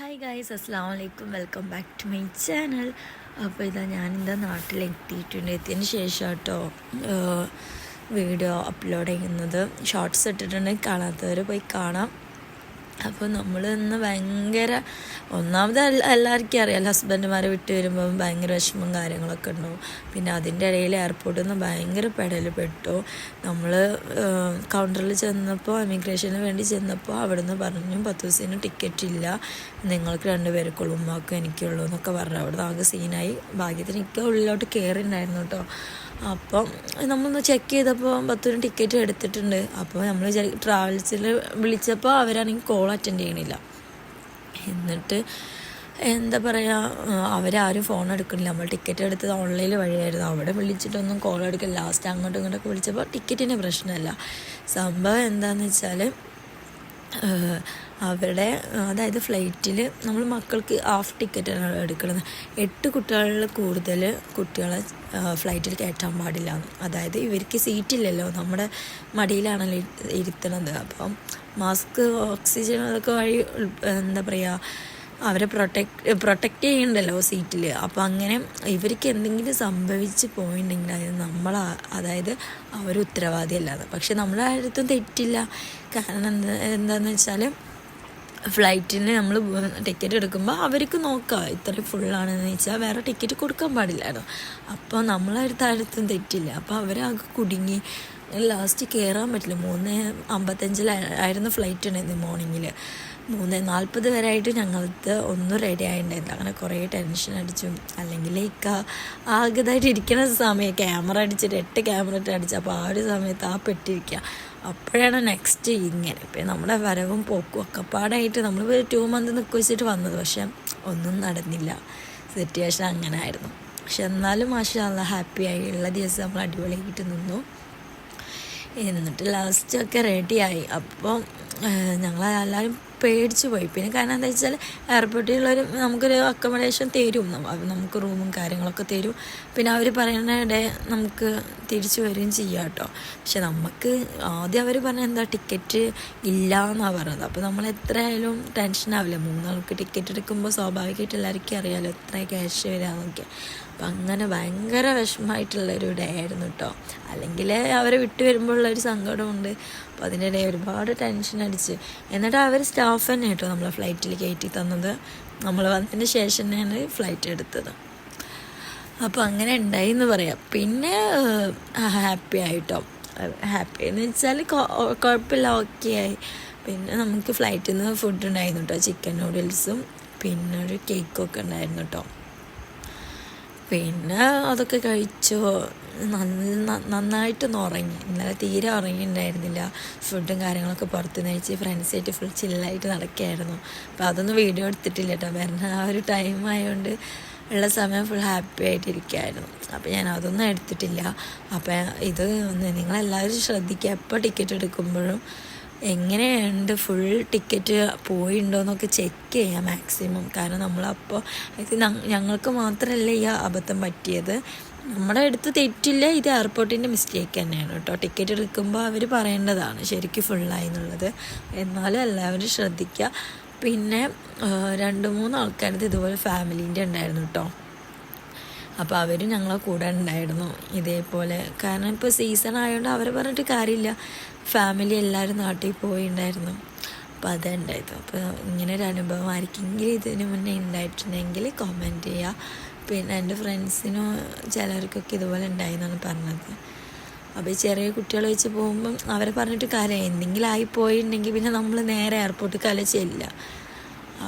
Hi guys, അസ്സാം വലൈക്കും. Welcome back to my channel. അപ്പോൾ ഇതാ ഞാനിതാ നാട്ടിലെത്തിയിട്ടുണ്ട്. എത്തിയതിന് ശേഷം കേട്ടോ വീഡിയോ അപ്ലോഡ് ചെയ്യുന്നത്. ഷോർട്സ് ഇട്ടിട്ടുണ്ടെങ്കിൽ കാണാത്തവർ പോയി കാണാം. അപ്പോൾ നമ്മൾ ഇന്ന് ഭയങ്കര ഒന്നാമത് എല്ലാവർക്കും അറിയാം, ഹസ്ബൻഡുമാരെ വിട്ട് വരുമ്പോൾ ഭയങ്കര വിഷമം കാര്യങ്ങളൊക്കെ ഉണ്ടാവും. പിന്നെ അതിൻ്റെ ഇടയിൽ എയർപോർട്ടിൽ നിന്ന് ഭയങ്കര പെട്ടു. നമ്മൾ കൗണ്ടറിൽ ചെന്നപ്പോൾ, എമിഗ്രേഷന് വേണ്ടി ചെന്നപ്പോൾ അവിടുന്ന് പറഞ്ഞു 10 ദിവസത്തിന് ടിക്കറ്റ് ഇല്ല, നിങ്ങൾക്ക് 2 പേർക്കുള്ളൂ, ഉമ്മാക്കും എനിക്കുള്ളൂ എന്നൊക്കെ പറഞ്ഞു. അവിടുന്ന് ആകെ സീനായി. ഭാഗ്യത്തിന് എനിക്ക് ഉള്ളിലോട്ട് കയറിയിട്ടുണ്ടായിരുന്നു കേട്ടോ. അപ്പം നമ്മളൊന്ന് ചെക്ക് ചെയ്തപ്പോൾ 10 ടിക്കറ്റ് എടുത്തിട്ടുണ്ട്. അപ്പോൾ നമ്മൾ ട്രാവൽസിൽ വിളിച്ചപ്പോൾ അവരാണെങ്കിൽ കോൾ അറ്റൻഡ് ചെയ്യണില്ല. എന്നിട്ട് എന്താ പറയുക, അവരാരും ഫോൺ എടുക്കണില്ല. നമ്മൾ ടിക്കറ്റ് എടുത്തത് ഓൺലൈൻ വഴിയായിരുന്നു. അവിടെ വിളിച്ചിട്ടൊന്നും കോൾ എടുക്കില്ല. ലാസ്റ്റ് അങ്ങോട്ടും ഇങ്ങോട്ടൊക്കെ വിളിച്ചപ്പോൾ ടിക്കറ്റിന് പ്രശ്നമല്ല. സംഭവം എന്താണെന്ന് വെച്ചാൽ അവിടെ അതായത് ഫ്ലൈറ്റിൽ നമ്മൾ മക്കൾക്ക് ഹാഫ് ടിക്കറ്റാണ് എടുക്കുന്നത്. 8 കുട്ടികളിൽ കൂടുതൽ കുട്ടികളെ ഫ്ലൈറ്റിൽ കയറ്റാൻ പാടില്ല. അതായത് ഇവർക്ക് സീറ്റില്ലല്ലോ, നമ്മുടെ മടിയിലാണല്ലോ ഇരുത്തണത്. അപ്പം മാസ്ക്, ഓക്സിജൻ അതൊക്കെ വഴി എന്താ പറയുക, അവരെ പ്രൊട്ടക്റ്റ് ചെയ്യുന്നുണ്ടല്ലോ സീറ്റിൽ. അപ്പോൾ അങ്ങനെ ഇവർക്ക് എന്തെങ്കിലും സംഭവിച്ച് പോയിട്ടുണ്ടെങ്കിൽ അതായത് അവർ ഉത്തരവാദിയല്ലാതെ. പക്ഷെ നമ്മളെ അടുത്തും തെറ്റില്ല. കാരണം എന്താണെന്ന് വെച്ചാൽ ഫ്ലൈറ്റിന് നമ്മൾ ടിക്കറ്റ് എടുക്കുമ്പോൾ അവർക്ക് നോക്കാം ഇത്ര ഫുള്ളാണെന്ന് വെച്ചാൽ വേറെ ടിക്കറ്റ് കൊടുക്കാൻ പാടില്ലായിരുന്നു. അപ്പോൾ നമ്മളടുത്തും തെറ്റില്ല. അപ്പോൾ അവരാകെ കുടുങ്ങി. ലാസ്റ്റ് കയറാൻ പറ്റില്ല. 3:55 ഫ്ലൈറ്റ് ഉണ്ടായിരുന്നു മോർണിംഗിൽ. 3:40 വരെയായിട്ട് ഞങ്ങൾക്ക് ഒന്നും റെഡി ആയിട്ടുണ്ടായിരുന്നു. അങ്ങനെ കുറേ ടെൻഷൻ അടിച്ചു. അല്ലെങ്കിൽ ആകതായിട്ട് ഇരിക്കുന്ന സമയം ക്യാമറ അടിച്ചിട്ട് 8 ക്യാമറ ഇട്ട് അടിച്ചു. അപ്പോൾ ആ ഒരു സമയത്ത് പെട്ടിരിക്കുക. അപ്പോഴാണ് നെക്സ്റ്റ് ഇങ്ങനെ ഇപ്പം നമ്മുടെ വരവും പോക്കും ഒക്കെ പാടായിട്ട് നമ്മൾ 2 മന്ത് നിൽക്കുക വെച്ചിട്ട് വന്നത്. പക്ഷെ ഒന്നും നടന്നില്ല. സിറ്റുവേഷൻ അങ്ങനെ ആയിരുന്നു. പക്ഷെ എന്നാലും മാഷാ അല്ലാഹ് ഹാപ്പിയായി. ഉള്ള ദിവസം നമ്മൾ അടിപൊളിയായിട്ട് നിന്നു. എന്നിട്ട് ലാസ്റ്റൊക്കെ റെഡിയായി. അപ്പോൾ ഞങ്ങളെല്ലാവരും പേടിച്ചു പോയി. പിന്നെ കാരണം എന്താ വെച്ചാൽ എയർപോർട്ടിലുള്ളൊരു നമുക്കൊരു അക്കോമഡേഷൻ തരും, നമുക്ക് റൂമും കാര്യങ്ങളൊക്കെ തരും. പിന്നെ അവർ പറയുന്ന നമുക്ക് തിരിച്ചു വരികയും ചെയ്യാം കേട്ടോ. പക്ഷെ നമുക്ക് ആദ്യം അവർ പറഞ്ഞ എന്താ ടിക്കറ്റ് ഇല്ല എന്നാണ് പറഞ്ഞത്. അപ്പോൾ നമ്മൾ എത്രയായാലും ടെൻഷനാവില്ല. 3 ആൾക്ക് ടിക്കറ്റ് എടുക്കുമ്പോൾ സ്വാഭാവികമായിട്ട് എല്ലാവർക്കും അറിയാമല്ലോ എത്ര ക്യാഷ് വരാമെന്നൊക്കെ. അപ്പം അങ്ങനെ ഭയങ്കര വിഷമമായിട്ടുള്ളൊരു ഡേ ആയിരുന്നു കേട്ടോ. അല്ലെങ്കിൽ അവരെ വിട്ടു വരുമ്പോഴുള്ളൊരു സങ്കടമുണ്ട്. അപ്പോൾ അതിനിടെ ഒരുപാട് ടെൻഷൻ അടിച്ച്. എന്നിട്ട് അവർ സ്റ്റാഫ് തന്നെ കേട്ടോ നമ്മളെ ഫ്ലൈറ്റിൽ കയറ്റി തന്നത്. നമ്മൾ വന്നതിന് ശേഷം തന്നെയാണ് ഫ്ലൈറ്റ് എടുത്തത്. അപ്പോൾ അങ്ങനെ ഉണ്ടായി എന്ന് പറയാം. പിന്നെ ഹാപ്പി ആയിട്ടോ. ഹാപ്പി എന്ന് വെച്ചാൽ കുഴപ്പമില്ല, ഓക്കെ ആയി. പിന്നെ നമുക്ക് ഫ്ലൈറ്റിൽ നിന്ന് ഫുഡ് ഉണ്ടായിരുന്നു കേട്ടോ. ചിക്കൻ നൂഡിൽസും പിന്നെ ഒരു കേക്കൊക്കെ ഉണ്ടായിരുന്നു കേട്ടോ. പിന്നെ അതൊക്കെ കഴിച്ചു. നന്നായിട്ടൊന്ന് ഉറങ്ങി. ഇന്നലെ തീരെ ഉറങ്ങിയിട്ടുണ്ടായിരുന്നില്ല. ഫുഡും കാര്യങ്ങളൊക്കെ പുറത്തുനിന്ന് കഴിച്ച് ഫ്രണ്ട്സായിട്ട് ഫുൾ ചില്ലായിട്ട് നടക്കുകയായിരുന്നു. അപ്പോൾ അതൊന്നും വീഡിയോ എടുത്തിട്ടില്ല കേട്ടോ. വരുന്ന ആ ഒരു ടൈം ആയതുകൊണ്ട് ഉള്ള സമയം ഫുൾ ഹാപ്പി ആയിട്ടിരിക്കുകയായിരുന്നു. അപ്പോൾ ഞാൻ അതൊന്നും എടുത്തിട്ടില്ല. അപ്പോൾ ഇത് നിങ്ങളെല്ലാവരും ശ്രദ്ധിക്കുക, എപ്പോൾ ടിക്കറ്റ് എടുക്കുമ്പോഴും എങ്ങനെയുണ്ട് ഫുൾ ടിക്കറ്റ് പോയിണ്ടോ എന്നൊക്കെ ചെക്ക് ചെയ്യാം മാക്സിമം. കാരണം നമ്മളപ്പോൾ ഞങ്ങൾക്ക് മാത്രമല്ല ഈ അബദ്ധം പറ്റിയത്, നമ്മുടെ അടുത്ത് തെറ്റില്ല, ഇത് എയർപോർട്ടിൻ്റെ മിസ്റ്റേക്ക് തന്നെയാണ് കേട്ടോ. ടിക്കറ്റ് എടുക്കുമ്പോൾ അവർ പറയേണ്ടതാണ് ശരിക്കും ഫുള്ളായി എന്നുള്ളത്. എന്നാലും എല്ലാവരും ശ്രദ്ധിക്കുക. പിന്നെ 2-3 ആൾക്കാരുടെ ഇതുപോലെ ഫാമിലീൻ്റെ ഉണ്ടായിരുന്നു കേട്ടോ. അപ്പോൾ അവരും ഞങ്ങളെ കൂടെ ഉണ്ടായിരുന്നു ഇതേപോലെ. കാരണം ഇപ്പോൾ സീസൺ ആയതുകൊണ്ട് അവരെ പറഞ്ഞിട്ട് കാര്യമില്ല, ഫാമിലി എല്ലാവരും നാട്ടിൽ പോയിണ്ടായിരുന്നു. അപ്പോൾ അതുണ്ടായിരുന്നു. അപ്പോൾ ഇങ്ങനെ ഒരു അനുഭവം ആർക്കെങ്കിലും ഇതിന് മുന്നേ ഉണ്ടായിട്ടുണ്ടെങ്കിൽ കമൻറ്റ് ചെയ്യുക. പിന്നെ എൻ്റെ ഫ്രണ്ട്സിനും ചിലർക്കൊക്കെ ഇതുപോലെ ഉണ്ടായിന്നാണ് പറഞ്ഞത്. അപ്പോൾ ഈ ചെറിയ കുട്ടികൾ വെച്ച് പോകുമ്പം അവരെ പറഞ്ഞിട്ട് കാര്യം, എന്തെങ്കിലും ആയിപ്പോയിട്ടുണ്ടെങ്കിൽ പിന്നെ നമ്മൾ നേരെ എയർപോർട്ടിൽ ചെല്ലുക.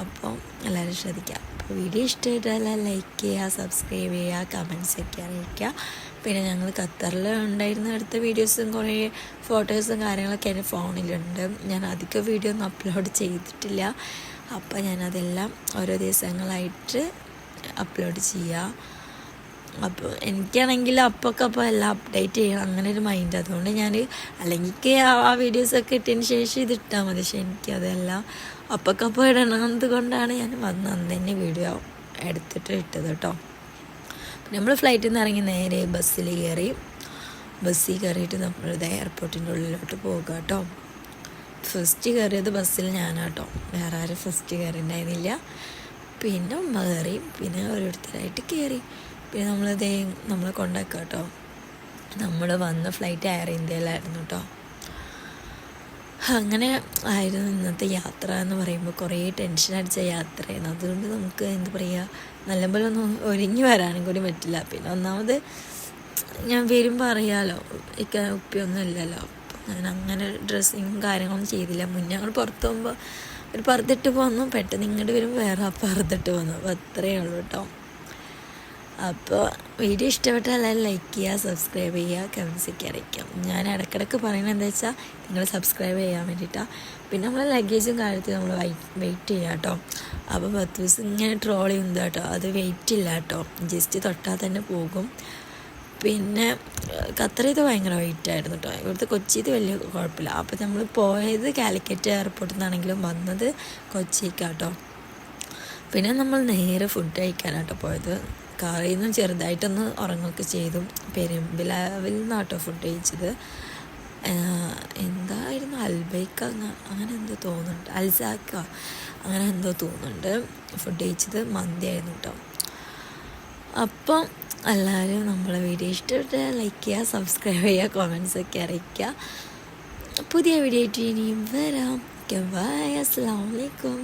അപ്പം എല്ലാവരും ശ്രദ്ധിക്കുക. അപ്പോൾ വീഡിയോ ഇഷ്ടമായിട്ടല്ല ലൈക്ക് ചെയ്യുക, സബ്സ്ക്രൈബ് ചെയ്യുക, കമൻറ്റ്സ് ഒക്കെ അറിയിക്കുക. പിന്നെ ഞങ്ങൾ ഖത്തറിൽ ഉണ്ടായിരുന്ന അടുത്ത വീഡിയോസും കുറേ ഫോട്ടോസും കാര്യങ്ങളൊക്കെ എൻ്റെ ഫോണിലുണ്ട്. ഞാൻ അധികം വീഡിയോ ഒന്നും അപ്ലോഡ് ചെയ്തിട്ടില്ല. അപ്പോൾ ഞാനതെല്ലാം ഓരോ ദിവസങ്ങളായിട്ട് അപ്ലോഡ് ചെയ്യുക. അപ്പോൾ എനിക്കാണെങ്കിൽ അപ്പോൾ എല്ലാം അപ്ഡേറ്റ് ചെയ്യണം, അങ്ങനെ ഒരു മൈൻഡ്. അതുകൊണ്ട് ഞാൻ അല്ലെങ്കിൽ ആ വീഡിയോസൊക്കെ ഇട്ടതിന് ശേഷം ഇത് ഇട്ടാൽ മതി. പക്ഷേ എനിക്കതെല്ലാം അപ്പോൾ ഇടണത് കൊണ്ടാണ് ഞാൻ അന്ന് തന്നെ വീഡിയോ എടുത്തിട്ട് ഇട്ടത് കേട്ടോ. നമ്മൾ ഫ്ലൈറ്റിൽ നിന്ന് ഇറങ്ങി നേരെ ബസ്സിൽ കയറിയിട്ട് നമ്മളിത് എയർപോർട്ടിൻ്റെ ഉള്ളിലോട്ട് പോകുക കേട്ടോ. ഫസ്റ്റ് കയറിയത് ബസ്സിൽ ഞാനാട്ടോ, വേറെ ആരും ഫസ്റ്റ് കയറിയിട്ടുണ്ടായിരുന്നില്ല. പിന്നെ ഉമ്മ കയറി, പിന്നെ ഓരോരുത്തരായിട്ട് കയറി. പിന്നെ നമ്മളെ കൊണ്ടാക്കുക കേട്ടോ. നമ്മൾ വന്ന ഫ്ലൈറ്റ് എയർ ഇന്ത്യയിലായിരുന്നു കേട്ടോ. അങ്ങനെ ആയിരുന്നു ഇന്നത്തെ യാത്ര എന്ന് പറയുമ്പോൾ. കുറേ ടെൻഷൻ അടിച്ച യാത്രയായിരുന്നു. അതുകൊണ്ട് നമുക്ക് എന്താ പറയുക, നല്ലപോലെ ഒന്നും ഒരുങ്ങി വരാനും കൂടി പറ്റില്ല. പിന്നെ ഒന്നാമത് ഞാൻ വരുമ്പോൾ അറിയാമല്ലോ, ഉപ്പിയൊന്നും ഇല്ലല്ലോ. അപ്പം ഞാൻ അങ്ങനെ ഡ്രസ്സിങ്ങും കാര്യങ്ങളൊന്നും ചെയ്തില്ല. മുന്നേ ഞങ്ങൾ പുറത്ത് പോകുമ്പോൾ ഒരു പറുതിട്ട് പോന്നു, പെട്ടെന്ന് ഇങ്ങോട്ട് വരുമ്പോൾ വേറെ പറുതിട്ട് പോന്നു. അപ്പോൾ അത്രയേ ഉള്ളൂ കേട്ടോ. അപ്പോൾ വീഡിയോ ഇഷ്ടപ്പെട്ടാൽ എല്ലാവരും ലൈക്ക് ചെയ്യുക, സബ്സ്ക്രൈബ് ചെയ്യുക, കമൻസൊക്കെ അറിയിക്കാം. ഞാൻ ഇടയ്ക്കിടയ്ക്ക് പറയുന്നത് എന്താ വെച്ചാൽ നിങ്ങൾ സബ്സ്ക്രൈബ് ചെയ്യാൻ വേണ്ടിയിട്ടാണ്. പിന്നെ നമ്മളെ ലഗേജും കാര്യത്തിൽ നമ്മൾ വെയിറ്റ് ചെയ്യാം കേട്ടോ. അപ്പോൾ 10 ദിവസം ഇങ്ങനെ ട്രോൾ ചെയ്യുന്നത് കേട്ടോ, അത് വെയിറ്റ് ഇല്ല കേട്ടോ, ജസ്റ്റ് തൊട്ടാൽ തന്നെ പോകും. പിന്നെ ഖത്തറിൽ ഭയങ്കര വെയിറ്റ് ആയിരുന്നു കേട്ടോ. ഇവിടുത്തെ കൊച്ചിയിൽ വലിയ കുഴപ്പമില്ല. അപ്പോൾ നമ്മൾ പോയത് കാലിക്കറ്റ് എയർപോർട്ടിൽ നിന്നാണെങ്കിലും വന്നത് കൊച്ചിക്കാട്ടോ. പിന്നെ നമ്മൾ നേരെ ഫുഡ് കഴിക്കാനാട്ടോ പോയത്. കാറിൽ നിന്നും ചെറുതായിട്ടൊന്ന് ഉറങ്ങുകയൊക്കെ ചെയ്തു. പെരുമ്പിലാവിൽ നിന്നാട്ടോ ഫുഡ് കഴിച്ചത്. എന്തായിരുന്നു, അൽബൈക്ക അങ്ങനെ എന്തോ തോന്നുന്നുണ്ട്, അൽസാക്ക അങ്ങനെ എന്തോ തോന്നുന്നുണ്ട്. ഫുഡ് കഴിച്ചത് മന്തിയായിരുന്നു കേട്ടോ. അപ്പം എല്ലാവരും നമ്മളെ വീഡിയോ ഇഷ്ടപ്പെട്ടാൽ ലൈക്ക് ചെയ്യുക, സബ്സ്ക്രൈബ് ചെയ്യുക, കമൻസൊക്കെ അറിയിക്കുക. പുതിയ വീഡിയോ ആയിട്ട് ഇനിയും വരാം. ബൈ, അസ്സലാമു അലൈക്കും.